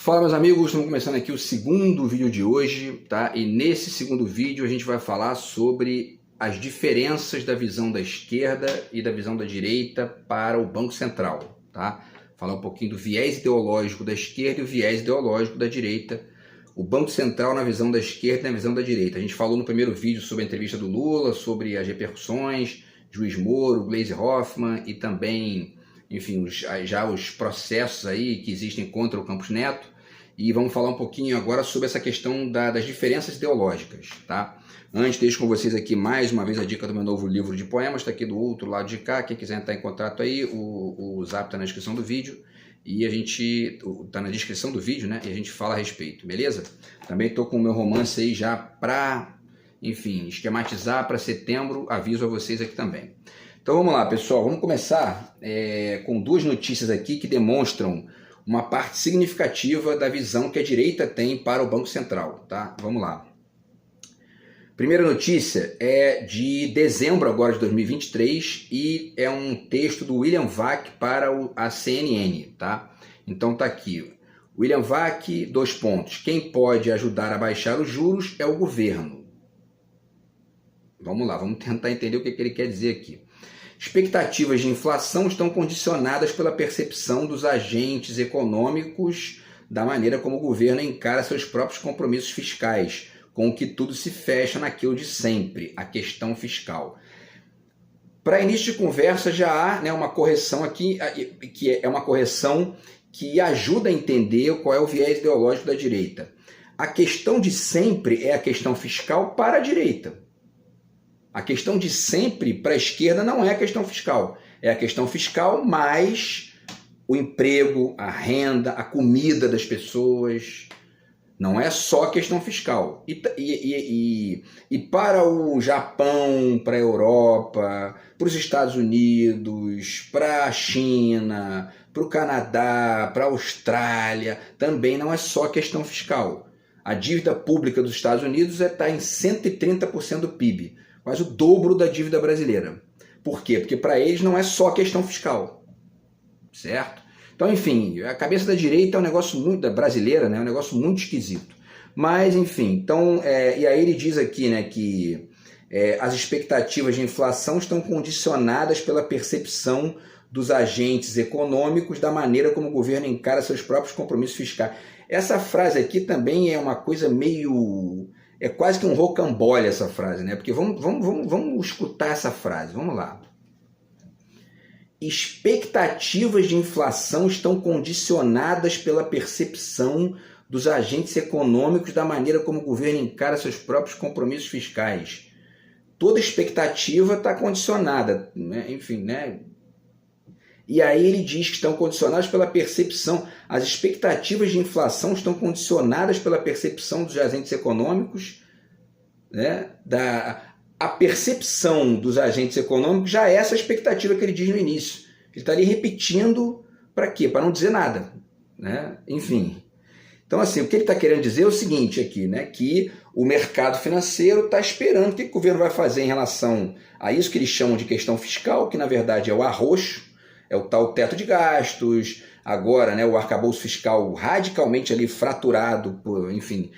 Fala, meus amigos, estamos começando aqui o segundo vídeo de hoje, tá? E nesse segundo vídeo a gente vai falar sobre as diferenças da visão da esquerda e da visão da direita para o Banco Central, tá? Falar um pouquinho do viés ideológico da esquerda e o viés ideológico da direita. O Banco Central na visão da esquerda e na visão da direita. A gente falou no primeiro vídeo sobre a entrevista do Lula, sobre as repercussões, Juiz Moro, Gleisi Hoffmann e também, enfim, já os processos aí que existem contra o Campos Neto. E vamos falar um pouquinho agora sobre essa questão das diferenças ideológicas, tá? Antes, deixo com vocês aqui mais uma vez a dica do meu novo livro de poemas, está aqui do outro lado de cá. Quem quiser entrar em contato aí, o zap está na descrição do vídeo. E a gente está na descrição do vídeo, né? E a gente fala a respeito, beleza? Também estou com o meu romance aí já para, enfim, esquematizar para setembro. Aviso a vocês aqui também. Então vamos lá, pessoal. Vamos começar com duas notícias aqui que demonstram uma parte significativa da visão que a direita tem para o Banco Central, tá? Vamos lá. Primeira notícia é de dezembro agora de 2023 e é um texto do William Vac para a CNN, tá? Então tá aqui. William Vac, 2 pontos. Quem pode ajudar a baixar os juros é o governo. Vamos lá, vamos tentar entender o que ele quer dizer aqui. Expectativas de inflação estão condicionadas pela percepção dos agentes econômicos da maneira como o governo encara seus próprios compromissos fiscais, com o que tudo se fecha naquilo de sempre, a questão fiscal. Para início de conversa já há, né, uma correção aqui, que é uma correção que ajuda a entender qual é o viés ideológico da direita. A questão de sempre é a questão fiscal para a direita. A questão de sempre para a esquerda não é a questão fiscal. É a questão fiscal mais o emprego, a renda, a comida das pessoas. Não é só a questão fiscal. E para o Japão, para a Europa, para os Estados Unidos, para a China, para o Canadá, para a Austrália, também não é só a questão fiscal. A dívida pública dos Estados Unidos está em 130% do PIB. Quase o dobro da dívida brasileira. Por quê? Porque para eles não é só questão fiscal, certo? Então, enfim, a cabeça da direita é um negócio muito, da brasileira, né, é um negócio muito esquisito. Mas, enfim, então, e aí ele diz aqui, né, que as expectativas de inflação estão condicionadas pela percepção dos agentes econômicos da maneira como o governo encara seus próprios compromissos fiscais. Essa frase aqui também é uma coisa meio... É quase que um rocambole essa frase, né? Porque vamos escutar essa frase. Vamos lá. Expectativas de inflação estão condicionadas pela percepção dos agentes econômicos da maneira como o governo encara seus próprios compromissos fiscais. Toda expectativa está condicionada, né? Enfim, né? E aí ele diz que estão condicionadas pela percepção. As expectativas de inflação estão condicionadas pela percepção dos agentes econômicos, né? A percepção dos agentes econômicos já é essa expectativa que ele diz no início. Ele está ali repetindo para quê? Para não dizer nada, né? Enfim. Então, assim, o que ele está querendo dizer é o seguinte aqui, né? Que o mercado financeiro está esperando o que o governo vai fazer em relação a isso que eles chamam de questão fiscal, que na verdade é o arroxo, é o tal teto de gastos, agora, né, o arcabouço fiscal radicalmente ali fraturado por, enfim,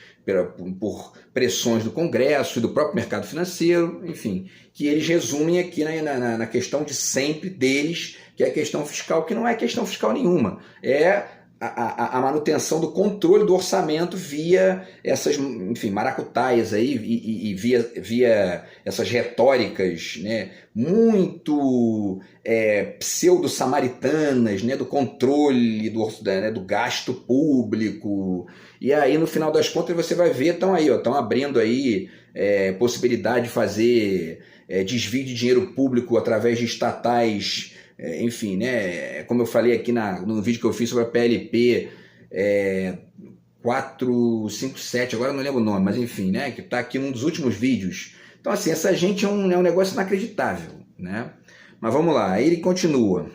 por pressões do Congresso e do próprio mercado financeiro, enfim, que eles resumem aqui na questão de sempre deles, que é a questão fiscal, que não é questão fiscal nenhuma, é a manutenção do controle do orçamento via essas, enfim, maracutaias aí e via essas retóricas, né, muito pseudo-samaritanas, né, do controle do gasto público. E aí, no final das contas, você vai ver, estão abrindo aí possibilidade de fazer desvio de dinheiro público através de estatais. Enfim, né, como eu falei aqui no vídeo que eu fiz sobre a PLP 457, agora eu não lembro o nome, mas enfim, né, que está aqui num dos últimos vídeos. Então, assim, essa gente é um negócio inacreditável, né? Mas vamos lá, aí ele continua.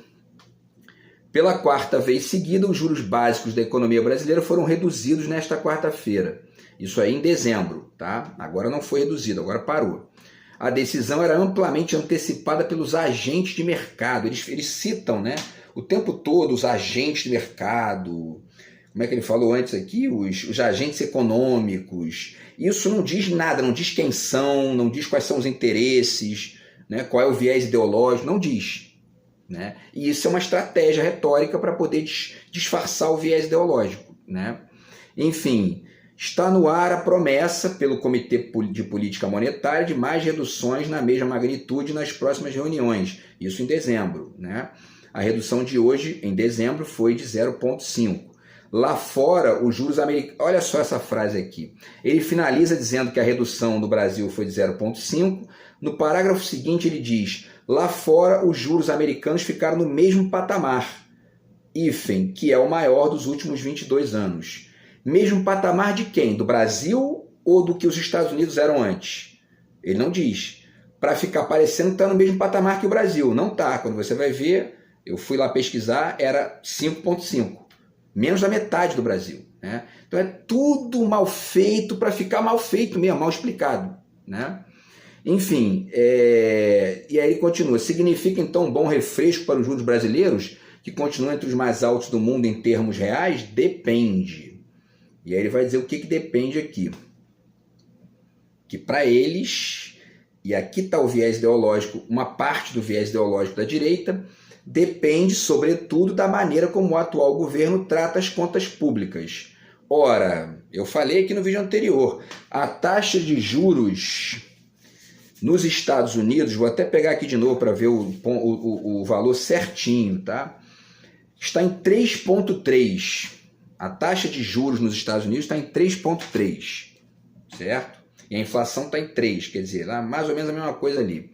Pela quarta vez seguida, os juros básicos da economia brasileira foram reduzidos nesta quarta-feira. Isso aí em dezembro, tá? Agora não foi reduzido, agora parou. A decisão era amplamente antecipada pelos agentes de mercado. Eles citam, né, o tempo todo os agentes de mercado como é que ele falou antes aqui? Os agentes econômicos. Isso não diz nada, não diz quem são, não diz quais são os interesses, né? Qual é o viés ideológico, não diz. Né? E isso é uma estratégia retórica para poder disfarçar o viés ideológico. Né? Enfim, está no ar a promessa pelo Comitê de Política Monetária de mais reduções na mesma magnitude nas próximas reuniões, isso em dezembro. Né? A redução de hoje, em dezembro, foi de 0,5. Lá fora, os juros americanos... Olha só essa frase aqui. Ele finaliza dizendo que a redução no Brasil foi de 0,5. No parágrafo seguinte, ele diz: lá fora, os juros americanos ficaram no mesmo patamar, hífen, que é o maior dos últimos 22 anos. Mesmo patamar de quem? Do Brasil ou do que os Estados Unidos eram antes? Ele não diz. Para ficar parecendo que está no mesmo patamar que o Brasil. Não está. Quando você vai ver, eu fui lá pesquisar, era 5,5. Menos da metade do Brasil. Né? Então é tudo mal feito para ficar mal feito mesmo, mal explicado. Né? Enfim, e aí ele continua. Significa então um bom refresco para os juros brasileiros, que continuam entre os mais altos do mundo em termos reais? Depende. E aí ele vai dizer o que depende aqui. Que para eles, e aqui está o viés ideológico, uma parte do viés ideológico da direita, depende, sobretudo, da maneira como o atual governo trata as contas públicas. Ora, eu falei aqui no vídeo anterior, a taxa de juros nos Estados Unidos, vou até pegar aqui de novo para ver o valor certinho, tá? Está em 3,3. A taxa de juros nos Estados Unidos está em 3,3, certo? E a inflação está em 3, quer dizer, lá mais ou menos a mesma coisa ali.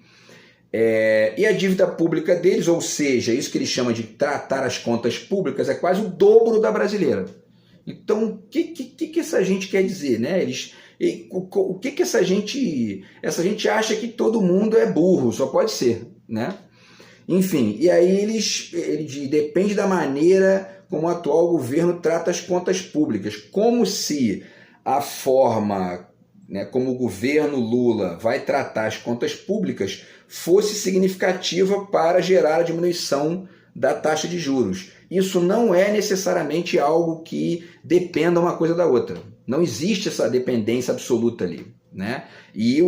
E a dívida pública deles, ou seja, isso que eles chamam de tratar as contas públicas, é quase o dobro da brasileira. Então, o que essa gente quer dizer? Né? O que essa gente acha que todo mundo é burro, só pode ser. Né? Enfim, e aí ele depende da maneira como o atual governo trata as contas públicas, como se a forma, né, como o governo Lula vai tratar as contas públicas fosse significativa para gerar a diminuição da taxa de juros. Isso não é necessariamente algo que dependa uma coisa da outra. Não existe essa dependência absoluta ali. Né? E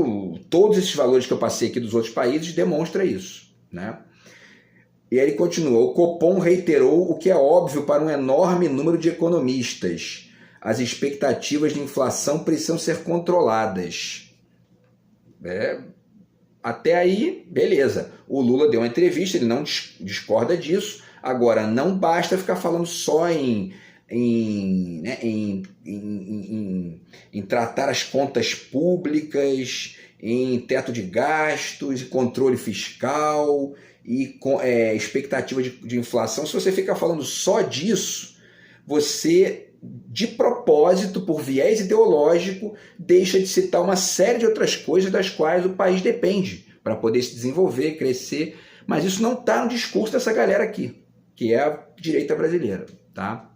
todos esses valores que eu passei aqui dos outros países demonstram isso. Né? E aí ele continua. O Copom reiterou o que é óbvio para um enorme número de economistas. As expectativas de inflação precisam ser controladas. Até aí, beleza. O Lula deu uma entrevista, ele não discorda disso. Agora, não basta ficar falando só em tratar as contas públicas, em teto de gastos, controle fiscal e expectativa de inflação. Se você ficar falando só disso, você, de propósito, por viés ideológico, deixa de citar uma série de outras coisas das quais o país depende para poder se desenvolver, crescer. Mas isso não está no discurso dessa galera aqui, que é a direita brasileira. Tá?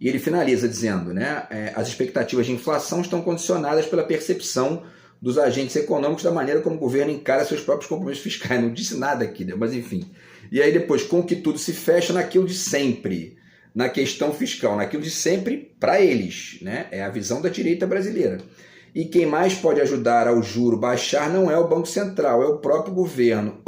E ele finaliza dizendo, né, as expectativas de inflação estão condicionadas pela percepção dos agentes econômicos da maneira como o governo encara seus próprios compromissos fiscais. Não disse nada aqui, né? Mas enfim. E aí depois, com que tudo se fecha naquilo de sempre, na questão fiscal, naquilo de sempre para eles, né? É a visão da direita brasileira. E quem mais pode ajudar ao juro baixar não é o Banco Central, é o próprio governo.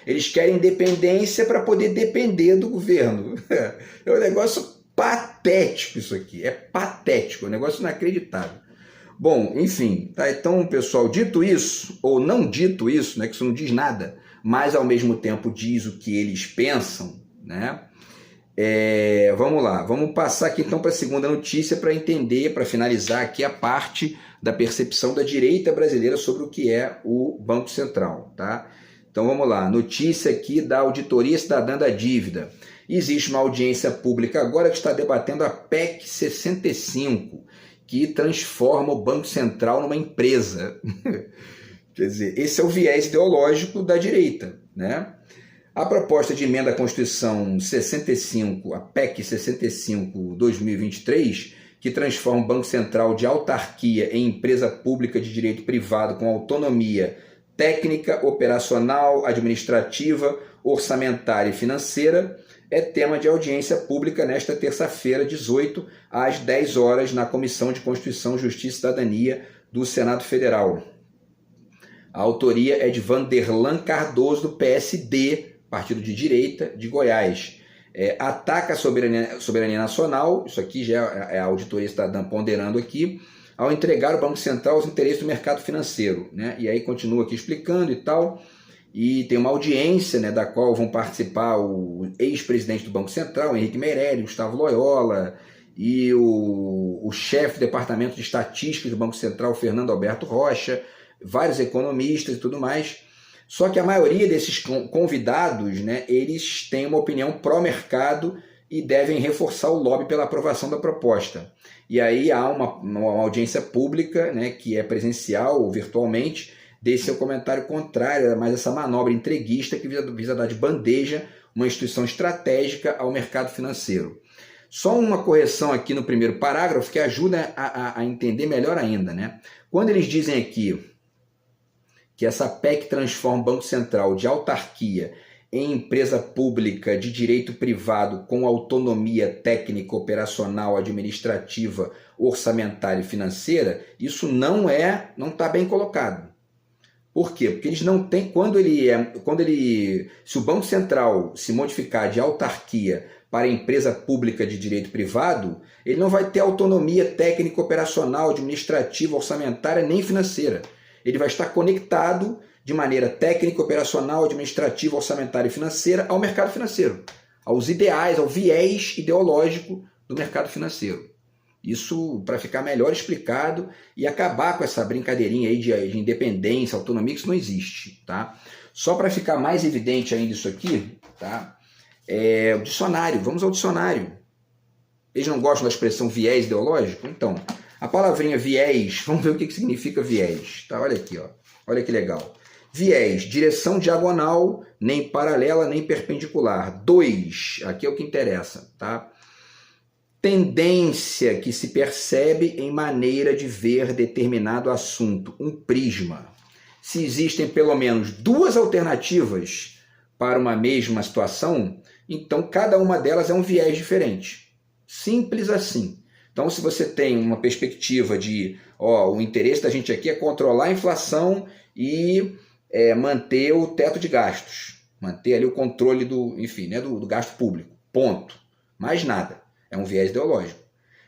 Eles querem independência para poder depender do governo. É um negócio patético isso aqui, é patético, é um negócio inacreditável. Bom, enfim, tá? Então, pessoal, dito isso, ou não dito isso, né, que isso não diz nada, mas ao mesmo tempo diz o que eles pensam, né? Vamos lá, vamos passar aqui então para a segunda notícia para entender, para finalizar aqui a parte da percepção da direita brasileira sobre o que é o Banco Central, tá? Então vamos lá, notícia aqui da Auditoria Cidadã da Dívida. Existe uma audiência pública agora que está debatendo a PEC 65, que transforma o Banco Central numa empresa. Quer dizer, esse é o viés ideológico da direita, né? A proposta de emenda à Constituição 65, a PEC 65/2023, que transforma o Banco Central de autarquia em empresa pública de direito privado com autonomia técnica, operacional, administrativa, orçamentária e financeira, é tema de audiência pública nesta terça-feira, 18 às 10 horas, na Comissão de Constituição, Justiça e Cidadania do Senado Federal. A autoria é de Vanderlan Cardoso, do PSD, partido de direita de Goiás. Ataca a soberania nacional, isso aqui já é a auditoria Estadão ponderando aqui, ao entregar o Banco Central aos interesses do mercado financeiro, né? E aí continua aqui explicando e tal, e tem uma audiência, né, da qual vão participar o ex-presidente do Banco Central, Henrique Meirelles, Gustavo Loyola, e o chefe do Departamento de Estatística do Banco Central, Fernando Alberto Rocha, vários economistas e tudo mais. Só que a maioria desses convidados, né, eles têm uma opinião pró-mercado e devem reforçar o lobby pela aprovação da proposta. E aí há uma audiência pública, né, que é presencial ou virtualmente, desse seu comentário contrário, mas essa manobra entreguista que visa dar de bandeja uma instituição estratégica ao mercado financeiro. Só uma correção aqui no primeiro parágrafo que ajuda a entender melhor ainda, né? Quando eles dizem aqui que essa PEC transforma o Banco Central de autarquia em empresa pública de direito privado com autonomia técnica, operacional, administrativa, orçamentária e financeira, isso não está bem colocado. Por quê? Porque eles não têm, se o Banco Central se modificar de autarquia para empresa pública de direito privado, ele não vai ter autonomia técnica, operacional, administrativa, orçamentária nem financeira. Ele vai estar conectado de maneira técnica, operacional, administrativa, orçamentária e financeira ao mercado financeiro, aos ideais, ao viés ideológico do mercado financeiro. Isso para ficar melhor explicado e acabar com essa brincadeirinha aí de independência, autonomia, que isso não existe, tá? Só para ficar mais evidente ainda isso aqui, tá? O dicionário, vamos ao dicionário. Eles não gostam da expressão viés ideológico? Então, a palavrinha viés, vamos ver o que significa viés, tá? Olha aqui, ó. Olha que legal. Viés, direção diagonal, nem paralela, nem perpendicular. 2, aqui é o que interessa, tá? Tendência que se percebe em maneira de ver determinado assunto, um prisma. Se existem pelo menos duas alternativas para uma mesma situação, então cada uma delas é um viés diferente. Simples assim. Então, se você tem uma perspectiva de, o interesse da gente aqui é controlar a inflação e manter o teto de gastos, manter ali o controle do gasto público, ponto. Mais nada. É um viés ideológico.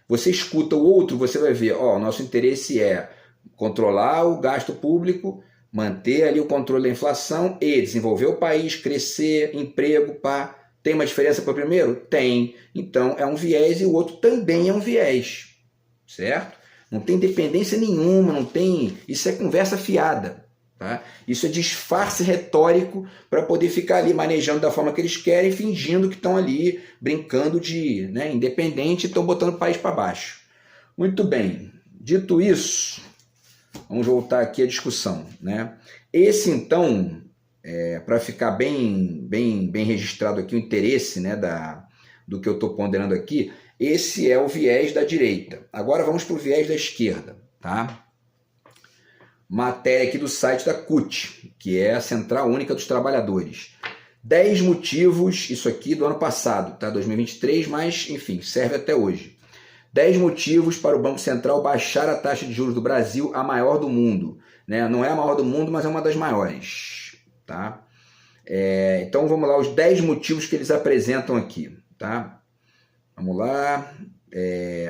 Você escuta o outro, você vai ver, nosso interesse é controlar o gasto público, manter ali o controle da inflação e desenvolver o país, crescer, emprego, pá. Tem uma diferença para o primeiro? Tem. Então é um viés e o outro também é um viés. Certo? Não tem dependência nenhuma, não tem. Isso é conversa fiada. Tá? Isso é disfarce retórico para poder ficar ali manejando da forma que eles querem, fingindo que estão ali brincando de independente e estão botando o país para baixo. Muito bem. Dito isso, vamos voltar aqui à discussão, né? Esse, então, para ficar bem registrado aqui o interesse, né, do que eu estou ponderando aqui, esse é o viés da direita. Agora vamos para o viés da esquerda, tá? Matéria aqui do site da CUT, que é a Central Única dos Trabalhadores. 10 motivos, isso aqui do ano passado, tá? 2023, mas, enfim, serve até hoje. 10 motivos para o Banco Central baixar a taxa de juros do Brasil, a maior do mundo. Né? Não é a maior do mundo, mas é uma das maiores. Tá? Então vamos lá, os 10 motivos que eles apresentam aqui. Tá? Vamos lá.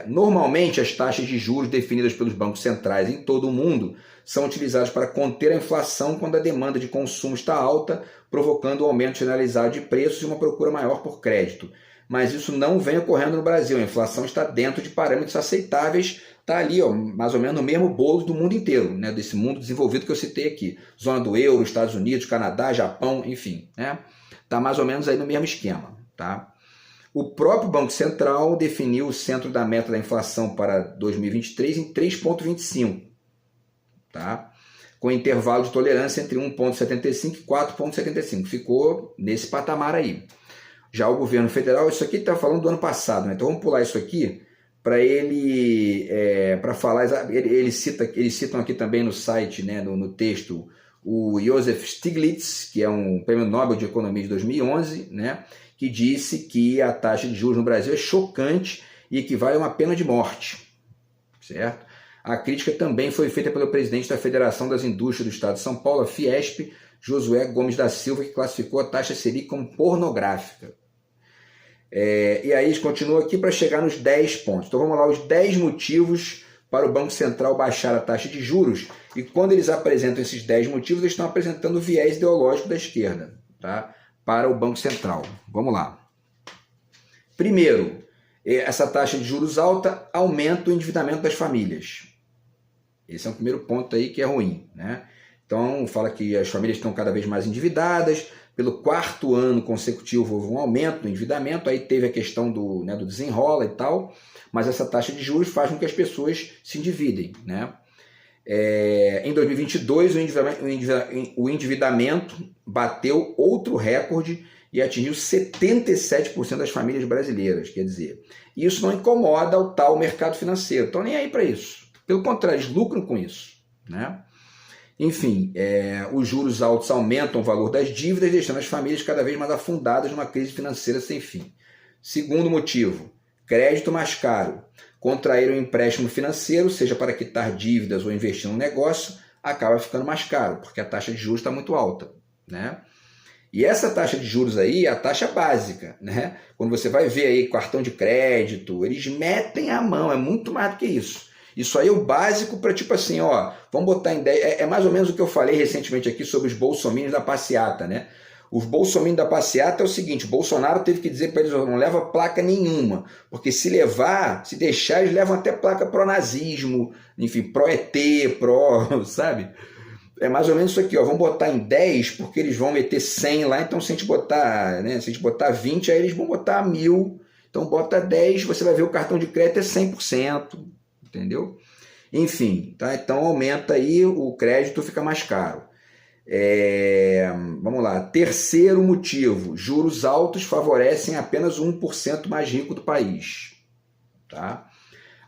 Normalmente as taxas de juros definidas pelos bancos centrais em todo o mundo são utilizadas para conter a inflação quando a demanda de consumo está alta, provocando um aumento generalizado de preços e uma procura maior por crédito. Mas isso não vem ocorrendo no Brasil. A inflação está dentro de parâmetros aceitáveis, está ali, mais ou menos no mesmo bolo do mundo inteiro, né? Desse mundo desenvolvido que eu citei aqui. Zona do euro, Estados Unidos, Canadá, Japão, enfim. Está mais ou menos aí no mesmo esquema. Tá? O próprio Banco Central definiu o centro da meta da inflação para 2023 em 3,25. Tá? Com intervalo de tolerância entre 1,75 e 4,75. Ficou nesse patamar aí. Já o governo federal, isso aqui está falando do ano passado, né? Então vamos pular isso aqui para para falar. Eles citam aqui também no site, né, no texto, o Joseph Stiglitz, que é um prêmio Nobel de Economia de 2011, né, que disse que a taxa de juros no Brasil é chocante e equivale a uma pena de morte, certo? A crítica também foi feita pelo presidente da Federação das Indústrias do Estado de São Paulo, a Fiesp, Josué Gomes da Silva, que classificou a taxa Selic como pornográfica. E aí continua aqui para chegar nos 10 pontos. Então vamos lá, os 10 motivos para o Banco Central baixar a taxa de juros. E quando eles apresentam esses 10 motivos, eles estão apresentando o viés ideológico da esquerda, tá? Para o Banco Central. Vamos lá. Primeiro, essa taxa de juros alta aumenta o endividamento das famílias. Esse é o primeiro ponto aí que é ruim, né? Então, fala que as famílias estão cada vez mais endividadas. Pelo 4º ano consecutivo houve um aumento no endividamento, aí teve a questão do desenrola e tal, mas essa taxa de juros faz com que as pessoas se endividem, né? Em 2022, o endividamento bateu outro recorde e atingiu 77% das famílias brasileiras. Quer dizer, isso não incomoda o tal mercado financeiro, estão nem aí para isso. Pelo contrário, eles lucram com isso, né? Enfim, os juros altos aumentam o valor das dívidas, deixando as famílias cada vez mais afundadas numa crise financeira sem fim. Segundo motivo, crédito mais caro. Contrair um empréstimo financeiro, seja para quitar dívidas ou investir no negócio, acaba ficando mais caro, porque a taxa de juros está muito alta, né? E essa taxa de juros aí é a taxa básica, né? Quando você vai ver aí cartão de crédito, eles metem a mão, é muito mais do que isso. Isso aí é o básico para tipo assim, ó, vamos botar em 10... É mais ou menos o que eu falei recentemente aqui sobre os bolsominions da passeata, né? Os bolsominions da passeata é o seguinte, o Bolsonaro teve que dizer para eles, não leva placa nenhuma, porque se levar, se deixar, eles levam até placa pró-nazismo, enfim, pró-ET, sabe? É mais ou menos isso aqui, ó, vamos botar em 10, porque eles vão meter 100 lá, então se a gente botar, né, se a gente botar 20, aí eles vão botar 1.000, então bota 10, você vai ver o cartão de crédito é 100%, entendeu? Enfim, tá? Então aumenta aí, o crédito fica mais caro. Vamos lá, terceiro motivo, juros altos favorecem apenas 1% mais rico do país, tá?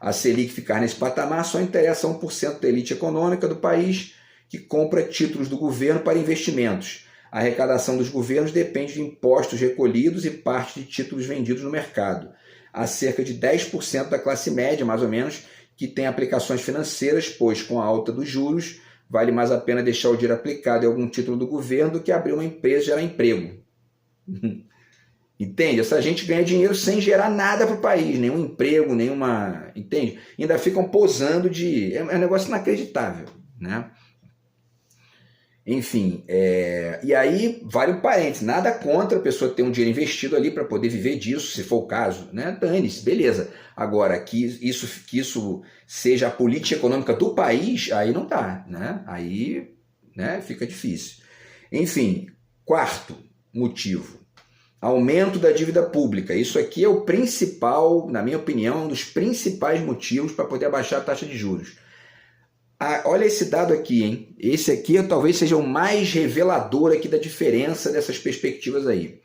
A Selic ficar nesse patamar só interessa a 1% da elite econômica do país que compra títulos do governo para investimentos. A arrecadação dos governos depende de impostos recolhidos e parte de títulos vendidos no mercado. Há cerca de 10% da classe média, mais ou menos, que tem aplicações financeiras, pois com a alta dos juros, vale mais a pena deixar o dinheiro aplicado em algum título do governo do que abrir uma empresa e gerar emprego. Entende? Essa gente ganha dinheiro sem gerar nada para o país, nenhum emprego, nenhuma... Entende? Ainda ficam posando de... É um negócio inacreditável, né? Enfim, e aí vale um parênteses, nada contra a pessoa ter um dinheiro investido ali para poder viver disso, se for o caso, né? Dane-se, beleza. Agora, que isso seja a política econômica do país, aí não dá, né? Aí, né, fica difícil. Enfim, quarto motivo, aumento da dívida pública. Isso aqui é o principal, na minha opinião, um dos principais motivos para poder abaixar a taxa de juros. Olha esse dado aqui, hein? Esse aqui talvez seja o mais revelador aqui da diferença dessas perspectivas aí.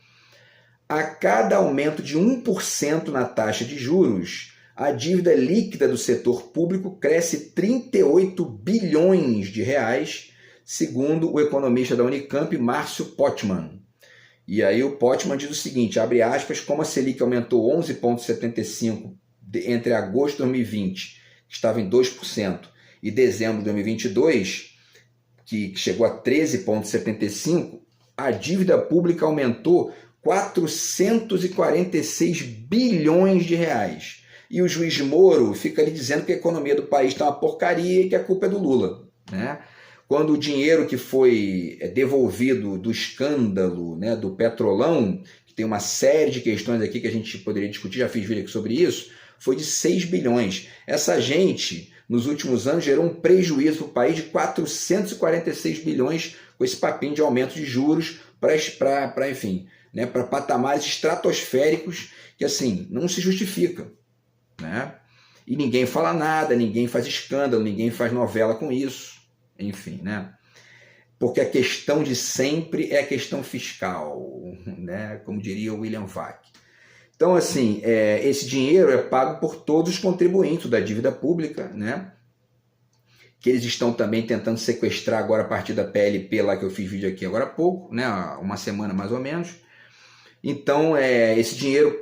A cada aumento de 1% na taxa de juros, a dívida líquida do setor público cresce 38 bilhões de reais, segundo o economista da Unicamp, Márcio Potman. E aí o Potman diz o seguinte, abre aspas, como a Selic aumentou 11,75% entre agosto de 2020, que estava em 2%, e dezembro de 2022, que chegou a 13,75%, a dívida pública aumentou 446 bilhões de reais. E o juiz Moro fica ali dizendo que a economia do país está uma porcaria e que a culpa é do Lula, né? Quando o dinheiro que foi devolvido do escândalo, né, do Petrolão, que tem uma série de questões aqui que a gente poderia discutir, já fiz vídeo aqui sobre isso, foi de 6 bilhões. Essa gente, nos últimos anos, gerou um prejuízo para o país de 446 bilhões com esse papinho de aumento de juros para enfim, né, para patamares estratosféricos que, assim, não se justifica, né? E ninguém fala nada, ninguém faz escândalo, ninguém faz novela com isso, enfim, né? Porque a questão de sempre é a questão fiscal, né? Como diria o William Vac. Então, assim, esse dinheiro é pago por todos os contribuintes da dívida pública, né? Que eles estão também tentando sequestrar agora a partir da PLP, lá que eu fiz vídeo aqui agora há pouco, né? Uma semana mais ou menos. Então, esse dinheiro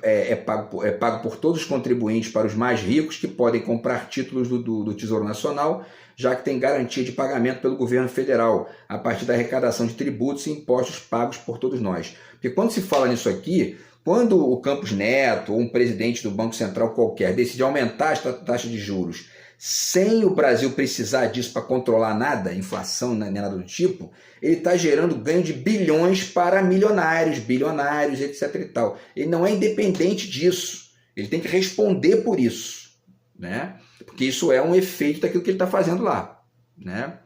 é pago por todos os contribuintes para os mais ricos, que podem comprar títulos do Tesouro Nacional, já que tem garantia de pagamento pelo governo federal, a partir da arrecadação de tributos e impostos pagos por todos nós. Porque quando se fala nisso aqui, quando o Campos Neto ou um presidente do Banco Central qualquer decide aumentar a taxa de juros sem o Brasil precisar disso para controlar nada, inflação, nem nada do tipo, ele está gerando ganho de bilhões para milionários, bilionários, etc. e tal. Ele não é independente disso. Ele tem que responder por isso, né? Porque isso é um efeito daquilo que ele está fazendo lá, né?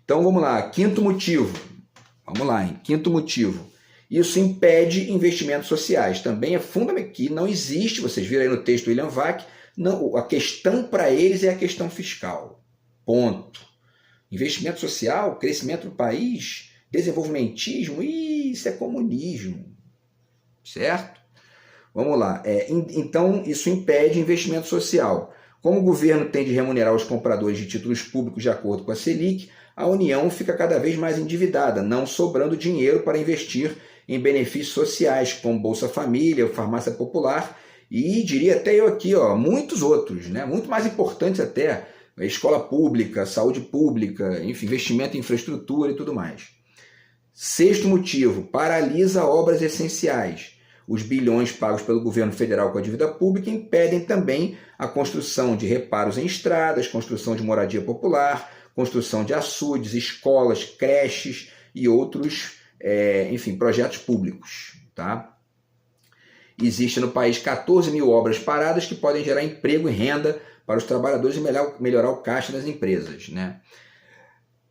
Então vamos lá, quinto motivo. Vamos lá, hein? Quinto motivo. Isso impede investimentos sociais. Também é fundamental que não existe, vocês viram aí no texto do William Vac, não, a questão para eles é a questão fiscal. Ponto. Investimento social, crescimento do país, desenvolvimentismo, isso é comunismo. Certo? Vamos lá. Então, isso impede investimento social. Como o governo tem de remunerar os compradores de títulos públicos de acordo com a Selic, a União fica cada vez mais endividada, não sobrando dinheiro para investir em benefícios sociais, como Bolsa Família, Farmácia Popular e, diria até eu aqui, muitos outros, né? Muito mais importantes até, escola pública, saúde pública, enfim, investimento em infraestrutura e tudo mais. Sexto motivo, paralisa obras essenciais. Os bilhões pagos pelo governo federal com a dívida pública impedem também a construção de reparos em estradas, construção de moradia popular, construção de açudes, escolas, creches e outros, projetos públicos. Tá? Existem no país 14 mil obras paradas que podem gerar emprego e renda para os trabalhadores e melhorar o caixa das empresas, né?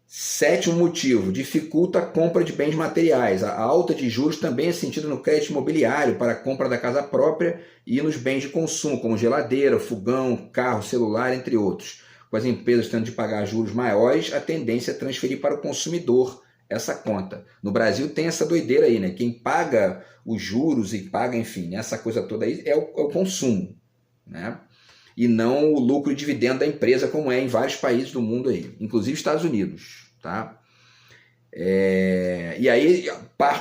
Sétimo motivo, dificulta a compra de bens materiais. A alta de juros também é sentida no crédito imobiliário para a compra da casa própria e nos bens de consumo, como geladeira, fogão, carro, celular, entre outros. Com as empresas tendo de pagar juros maiores, a tendência é transferir para o consumidor essa conta. No Brasil tem essa doideira aí, né? Quem paga os juros e paga, enfim, essa coisa toda aí é o consumo, né? E não o lucro e dividendo da empresa, como é em vários países do mundo aí, inclusive Estados Unidos, tá? E aí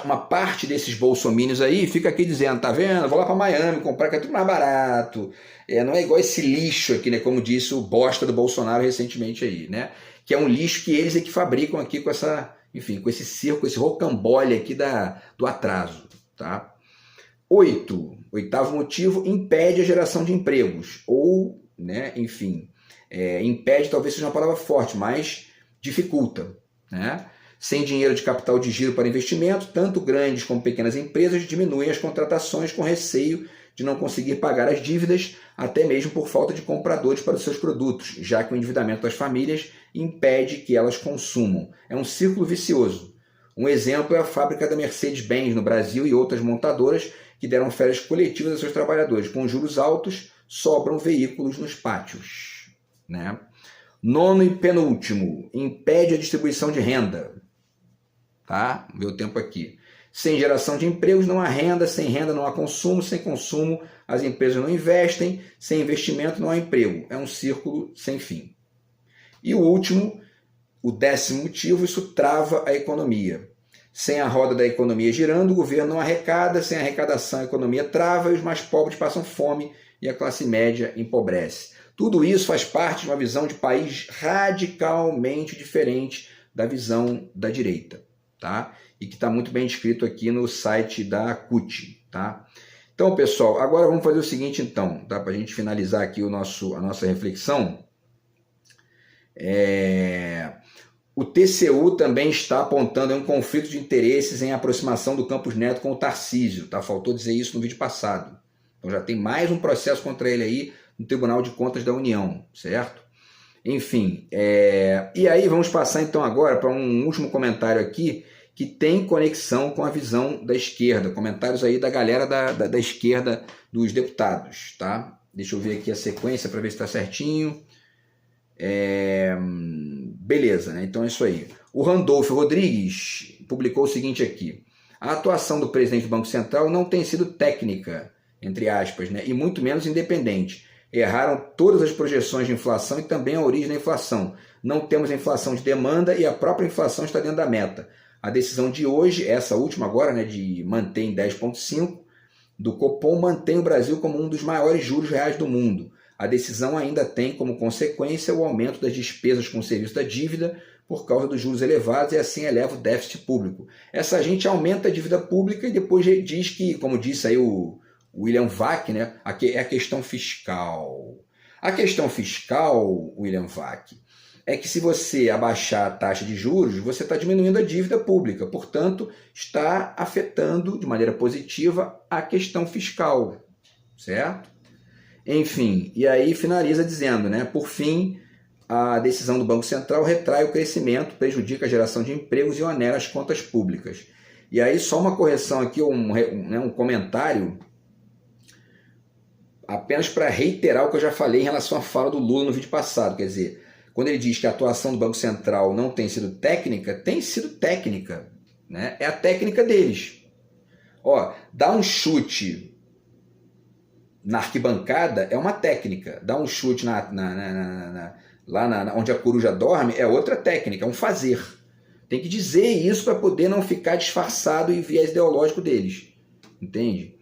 uma parte desses bolsominions aí fica aqui dizendo, tá vendo? Vou lá para Miami comprar, que é tudo mais barato. Não é igual esse lixo aqui, né? Como disse o bosta do Bolsonaro recentemente aí, né? Que é um lixo que eles é que fabricam aqui com essa, enfim, com esse circo, esse rocambole aqui do atraso, tá? Oitavo motivo, impede a geração de empregos, ou, né, enfim, impede talvez seja uma palavra forte, mas dificulta, né? Sem dinheiro de capital de giro para investimento, tanto grandes como pequenas empresas diminuem as contratações com receio de não conseguir pagar as dívidas, até mesmo por falta de compradores para os seus produtos, já que o endividamento das famílias impede que elas consumam. É um círculo vicioso. Um exemplo é a fábrica da Mercedes-Benz no Brasil e outras montadoras que deram férias coletivas a seus trabalhadores. Com juros altos, sobram veículos nos pátios, né? Nono e penúltimo, impede a distribuição de renda. Tá? Meu tempo aqui. Sem geração de empregos não há renda, sem renda não há consumo, sem consumo as empresas não investem, sem investimento não há emprego. É um círculo sem fim. E o último, o décimo motivo, isso trava a economia. Sem a roda da economia girando, o governo não arrecada, sem arrecadação a economia trava e os mais pobres passam fome e a classe média empobrece. Tudo isso faz parte de uma visão de país radicalmente diferente da visão da direita, tá? E que está muito bem descrito aqui no site da CUT, tá? Então, pessoal, agora vamos fazer o seguinte, então, tá? Para a gente finalizar aqui a nossa reflexão. O TCU também está apontando um conflito de interesses em aproximação do Campos Neto com o Tarcísio, tá? Faltou dizer isso no vídeo passado. Então já tem mais um processo contra ele aí no Tribunal de Contas da União, certo? Enfim, e aí vamos passar então agora para um último comentário aqui que tem conexão com a visão da esquerda, comentários aí da galera da esquerda dos deputados, tá? Deixa eu ver aqui a sequência para ver se está certinho. Beleza, né? Então é isso aí. O Randolfo Rodrigues publicou o seguinte aqui: a atuação do presidente do Banco Central não tem sido técnica, entre aspas, né? E muito menos independente. Erraram todas as projeções de inflação e também a origem da inflação. Não temos a inflação de demanda e a própria inflação está dentro da meta. A decisão de hoje, essa última agora, né, de manter em 10,5, do Copom, mantém o Brasil como um dos maiores juros reais do mundo. A decisão ainda tem como consequência o aumento das despesas com o serviço da dívida por causa dos juros elevados e assim eleva o déficit público. Essa gente aumenta a dívida pública e depois diz que, como disse aí o William Vac, né, é a questão fiscal. A questão fiscal, William Vac, é que se você abaixar a taxa de juros, você está diminuindo a dívida pública, portanto, está afetando de maneira positiva a questão fiscal, certo? Enfim, e aí finaliza dizendo, né, por fim, a decisão do Banco Central retrai o crescimento, prejudica a geração de empregos e onera as contas públicas. E aí só uma correção aqui, um comentário, apenas para reiterar o que eu já falei em relação à fala do Lula no vídeo passado, quer dizer, quando ele diz que a atuação do Banco Central não tem sido técnica, tem sido técnica, né? É a técnica deles. Ó, dar um chute na arquibancada é uma técnica, dar um chute lá onde a coruja dorme é outra técnica, é um fazer. Tem que dizer isso para poder não ficar disfarçado e viés ideológico deles, entende?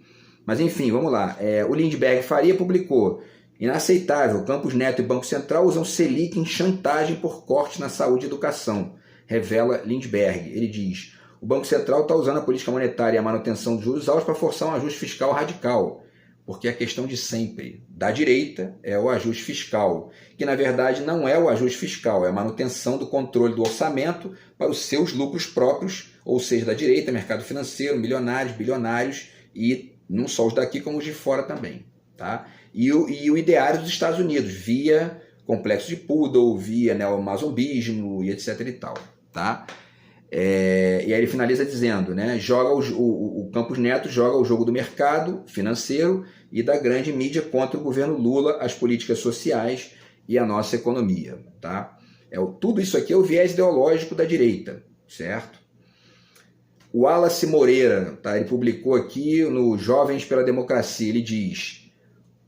Mas enfim, vamos lá. O Lindbergh Faria publicou: inaceitável, Campos Neto e Banco Central usam Selic em chantagem por corte na saúde e educação, revela Lindbergh. Ele diz: o Banco Central está usando a política monetária e a manutenção dos juros altos para forçar um ajuste fiscal radical, porque a questão de sempre da direita é o ajuste fiscal, que na verdade não é o ajuste fiscal, é a manutenção do controle do orçamento para os seus lucros próprios, ou seja, da direita, mercado financeiro, milionários, bilionários e não só os daqui como os de fora também, tá? E o ideário dos Estados Unidos, via complexo de Poodle, via neomazombismo e etc e tal, tá? E aí ele finaliza dizendo, né, o Campos Neto joga o jogo do mercado financeiro e da grande mídia contra o governo Lula, as políticas sociais e a nossa economia, tá? Tudo isso aqui é o viés ideológico da direita, certo? O Wallace Moreira, tá, ele publicou aqui no Jovens pela Democracia, ele diz: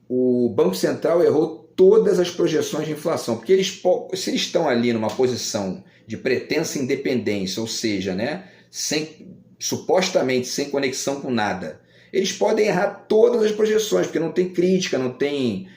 o Banco Central errou todas as projeções de inflação, porque se eles estão ali numa posição de pretensa independência, ou seja, né, supostamente sem conexão com nada, eles podem errar todas as projeções, porque não tem crítica, não tem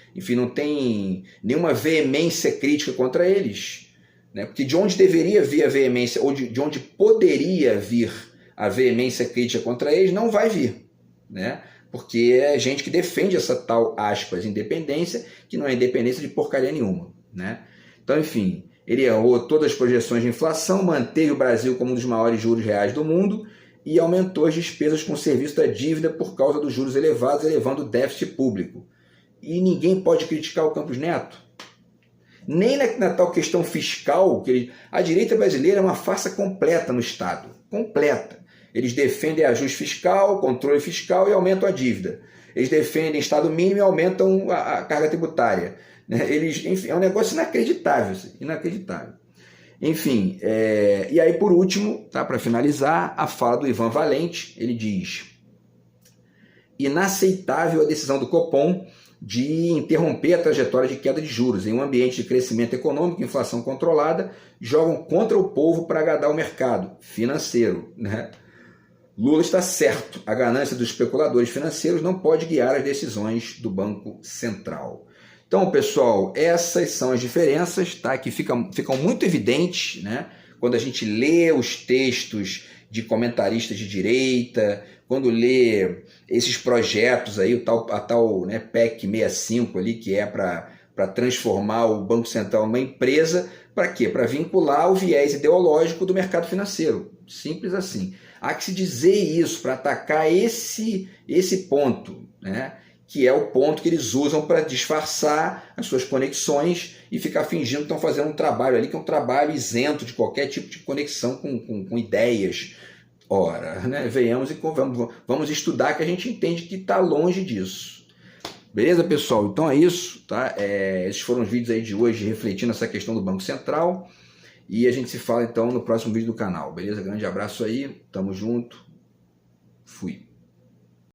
nenhuma veemência crítica contra eles, né? Porque de onde deveria vir a veemência, ou de onde poderia vir a veemência crítica contra eles, não vai vir, né? Porque é gente que defende essa tal, aspas, independência, que não é independência de porcaria nenhuma, né? Então, enfim, ele errou todas as projeções de inflação, manteve o Brasil como um dos maiores juros reais do mundo e aumentou as despesas com o serviço da dívida por causa dos juros elevados, elevando o déficit público. E ninguém pode criticar o Campos Neto. Nem na tal questão fiscal, a direita brasileira é uma farsa completa no Estado, completa. Eles defendem ajuste fiscal, controle fiscal e aumentam a dívida. Eles defendem Estado mínimo e aumentam a carga tributária. Enfim, é um negócio inacreditável. Inacreditável. Enfim, e aí por último, tá, para finalizar, a fala do Ivan Valente, ele diz: inaceitável a decisão do Copom de interromper a trajetória de queda de juros. Em um ambiente de crescimento econômico e inflação controlada, jogam contra o povo para agradar o mercado financeiro, né? Lula está certo, a ganância dos especuladores financeiros não pode guiar as decisões do Banco Central. Então, pessoal, essas são as diferenças, tá, que ficam muito evidentes, né, quando a gente lê os textos de comentaristas de direita, quando lê esses projetos aí, a tal, né, PEC 65 ali, que é para transformar o Banco Central numa empresa. Para quê? Para vincular o viés ideológico do mercado financeiro. Simples assim. Há que se dizer isso para atacar esse ponto, né? Que é o ponto que eles usam para disfarçar as suas conexões e ficar fingindo que estão fazendo um trabalho ali, que é um trabalho isento de qualquer tipo de conexão com ideias. Ora, né? Venhamos e vamos estudar, que a gente entende que está longe disso. Beleza, pessoal? Então é isso, tá? Esses foram os vídeos aí de hoje refletindo essa questão do Banco Central. E a gente se fala então no próximo vídeo do canal, beleza? Grande abraço aí, tamo junto, fui.